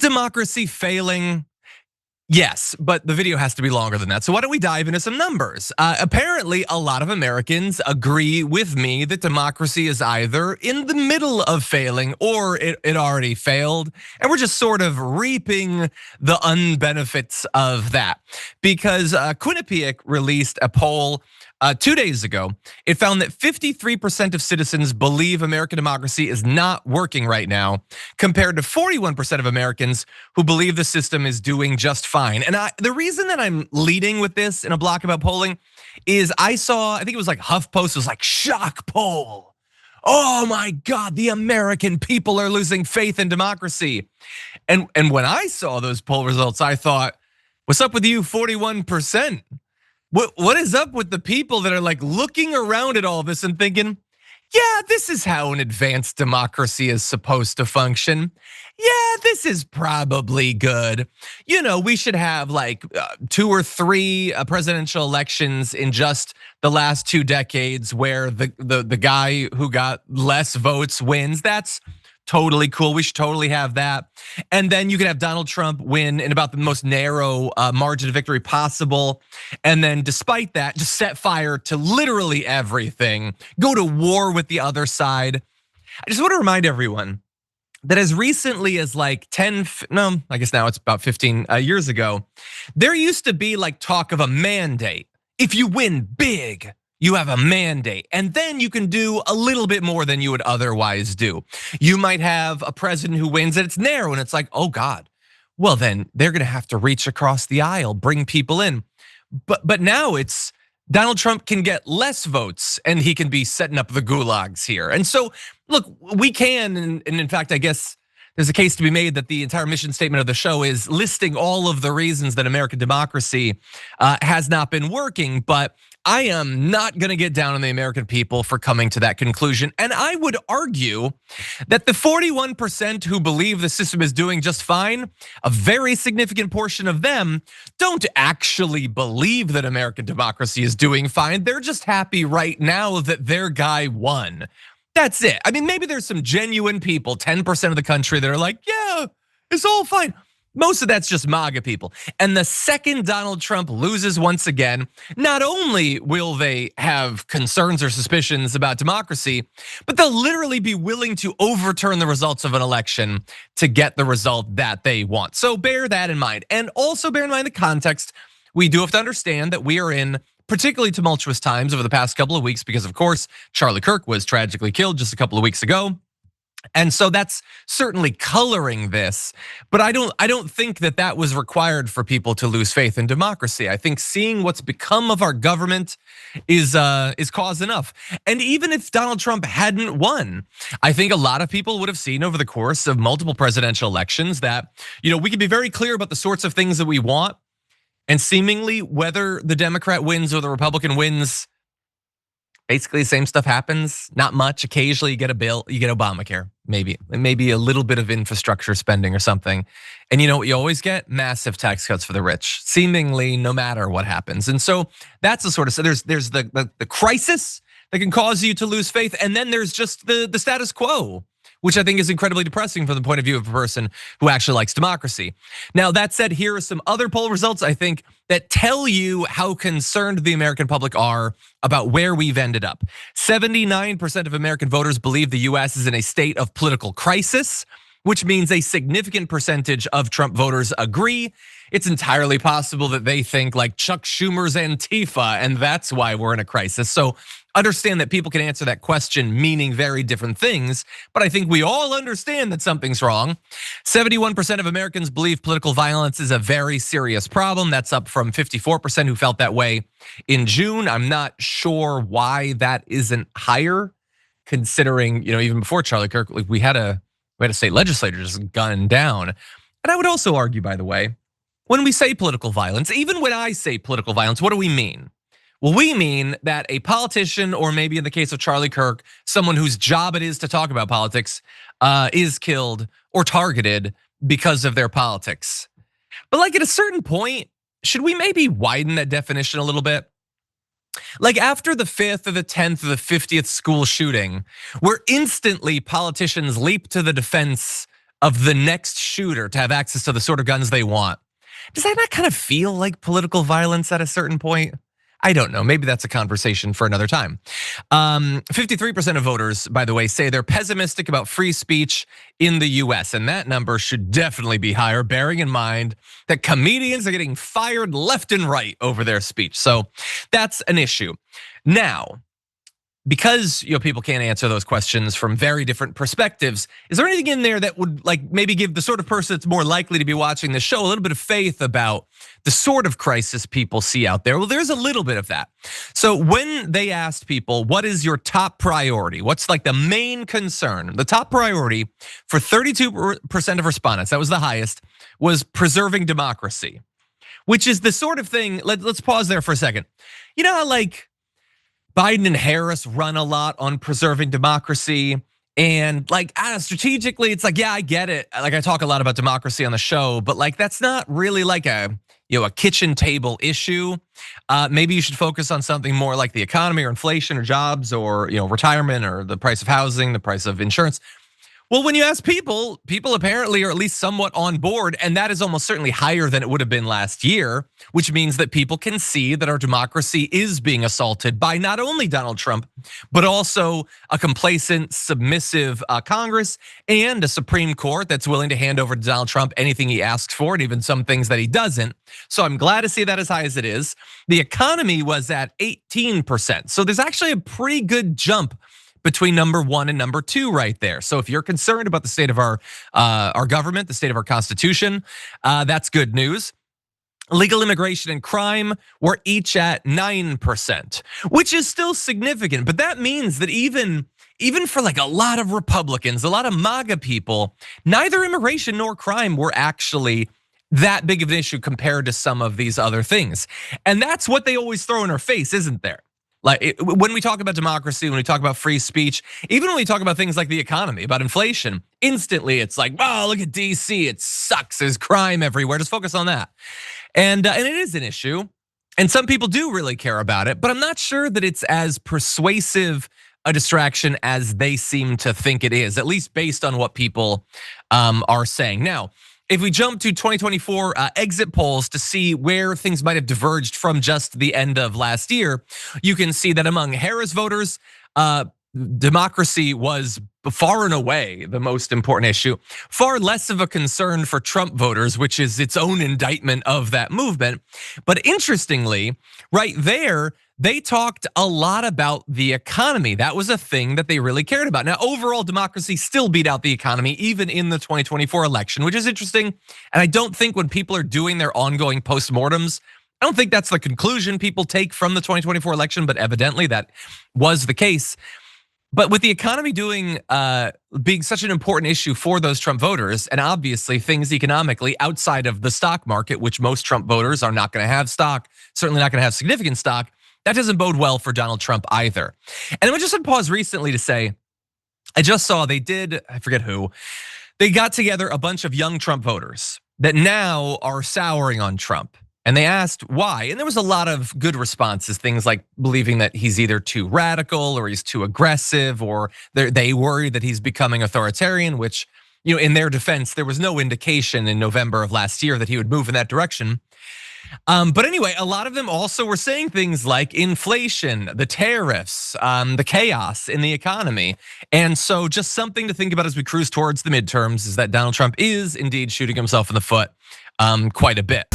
democracy failing? Yes, but the video has to be longer than that. So why don't we dive into some numbers? Apparently, a lot of Americans agree with me that democracy is either in the middle of failing or it already failed. And we're just sort of reaping the unbenefits of that. Because Quinnipiac released a poll 2 days ago. It found that 53% of citizens believe American democracy is not working right now, compared to 41% of Americans who believe the system is doing just fine. And the reason that I'm leading with this in a block about polling is I think it was like HuffPost was like, shock poll. Oh my God, the American people are losing faith in democracy. And when I saw those poll results, I thought, what's up with you 41%? What is up with the people that are like looking around at all this and thinking, yeah, this is how an advanced democracy is supposed to function. Yeah, this is probably good. We should have like 2 or 3 presidential elections in just the last 2 decades where the guy who got less votes wins. That's totally cool. We should totally have that. And then you could have Donald Trump win in about the most narrow margin of victory possible. And then despite that, just set fire to literally everything, go to war with the other side. I just want to remind everyone that as recently as like I guess now it's about 15 years ago, there used to be like talk of a mandate. If you win big, you have a mandate, and then you can do a little bit more than you would otherwise do. You might have a president who wins and it's narrow and it's like, oh God, well then they're gonna have to reach across the aisle, bring people in. But now it's Donald Trump can get less votes and he can be setting up the gulags here. And so look, we can, and in fact, I guess there's a case to be made that the entire mission statement of the show is listing all of the reasons that American democracy has not been working, but I am not gonna get down on the American people for coming to that conclusion. And I would argue that the 41% who believe the system is doing just fine, a very significant portion of them don't actually believe that American democracy is doing fine. They're just happy right now that their guy won. That's it. I mean, maybe there's some genuine people, 10% of the country that are like, yeah, it's all fine. Most of that's just MAGA people. And the second Donald Trump loses once again, not only will they have concerns or suspicions about democracy, but they'll literally be willing to overturn the results of an election to get the result that they want. So bear that in mind. And also bear in mind the context. We do have to understand that we are in particularly tumultuous times over the past couple of weeks because of course, Charlie Kirk was tragically killed just a couple of weeks ago. And so that's certainly coloring this, but I don't think that was required for people to lose faith in democracy. I think seeing what's become of our government is cause enough. And even if Donald Trump hadn't won, I think a lot of people would have seen over the course of multiple presidential elections that we can be very clear about the sorts of things that we want, and seemingly whether the Democrat wins or the Republican wins, basically the same stuff happens, not much. Occasionally you get a bill, you get Obamacare, maybe a little bit of infrastructure spending or something. And you know what you always get? Massive tax cuts for the rich, seemingly no matter what happens. And so that's the sort of, so there's the crisis that can cause you to lose faith. And then there's just the status quo, which I think is incredibly depressing from the point of view of a person who actually likes democracy. Now that said, here are some other poll results I think that tell you how concerned the American public are about where we've ended up. 79% of American voters believe the US is in a state of political crisis, which means a significant percentage of Trump voters agree. It's entirely possible that they think like Chuck Schumer's Antifa, and that's why we're in a crisis. So understand that people can answer that question meaning very different things, but I think we all understand that something's wrong. 71% of Americans believe political violence is a very serious problem. That's up from 54% who felt that way in June. I'm not sure why that isn't higher, considering even before Charlie Kirk, we had a state legislature just gunned down. And I would also argue, by the way, when we say political violence, even when I say political violence, what do we mean? Well, we mean that a politician, or maybe in the case of Charlie Kirk, someone whose job it is to talk about politics, is killed or targeted because of their politics. But like at a certain point, should we maybe widen that definition a little bit? Like after the 5th or the 10th or the 50th school shooting, where instantly politicians leap to the defense of the next shooter to have access to the sort of guns they want. Does that not kind of feel like political violence at a certain point? I don't know. Maybe that's a conversation for another time. 53% of voters, by the way, say they're pessimistic about free speech in the US. And that number should definitely be higher, bearing in mind that comedians are getting fired left and right over their speech. So that's an issue. Now, because people can't answer those questions from very different perspectives, is there anything in there that would maybe give the sort of person that's more likely to be watching the show a little bit of faith about the sort of crisis people see out there? Well, there's a little bit of that. So when they asked people, what is your top priority? What's the main concern? The top priority for 32% of respondents, that was the highest, was preserving democracy, which is the sort of thing, let's pause there for a second. You know how Biden and Harris run a lot on preserving democracy, and strategically, it's yeah, I get it. I talk a lot about democracy on the show, but that's not really a kitchen table issue. Maybe you should focus on something more like the economy or inflation or jobs or retirement or the price of housing, the price of insurance. Well, when you ask people apparently are at least somewhat on board, and that is almost certainly higher than it would have been last year, which means that people can see that our democracy is being assaulted by not only Donald Trump, but also a complacent, submissive Congress and a Supreme Court that's willing to hand over to Donald Trump anything he asks for, and even some things that he doesn't. So I'm glad to see that as high as it is. The economy was at 18%. So there's actually a pretty good jump between number 1 and number 2 right there. So if you're concerned about the state of our government, the state of our Constitution, that's good news. Legal immigration and crime were each at 9%, which is still significant. But that means that even for a lot of Republicans, a lot of MAGA people, neither immigration nor crime were actually that big of an issue compared to some of these other things. And that's what they always throw in our face, isn't there? When we talk about democracy, when we talk about free speech, even when we talk about things like the economy, about inflation, instantly it's oh, look at DC, it sucks, there's crime everywhere, just focus on that. And it is an issue, and some people do really care about it, but I'm not sure that it's as persuasive a distraction as they seem to think it is, at least based on what people are saying. Now, if we jump to 2024 exit polls to see where things might have diverged from just the end of last year, you can see that among Harris voters, democracy was far and away the most important issue. Far less of a concern for Trump voters, which is its own indictment of that movement. But interestingly, right there, they talked a lot about the economy. That was a thing that they really cared about. Now, overall democracy still beat out the economy, even in the 2024 election, which is interesting. And I don't think when people are doing their ongoing postmortems, I don't think that's the conclusion people take from the 2024 election, but evidently that was the case. But with the economy being such an important issue for those Trump voters, and obviously things economically outside of the stock market, which most Trump voters are not going to have stock, certainly not going to have significant stock, that doesn't bode well for Donald Trump either. And I just had pause recently to say, I just saw they did, I forget who, they got together a bunch of young Trump voters that now are souring on Trump. And they asked why, and there was a lot of good responses, things like believing that he's either too radical or he's too aggressive, or they worry that he's becoming authoritarian, which, in their defense, there was no indication in November of last year that he would move in that direction. But anyway, a lot of them also were saying things like inflation, the tariffs, the chaos in the economy. And so just something to think about as we cruise towards the midterms is that Donald Trump is indeed shooting himself in the foot quite a bit.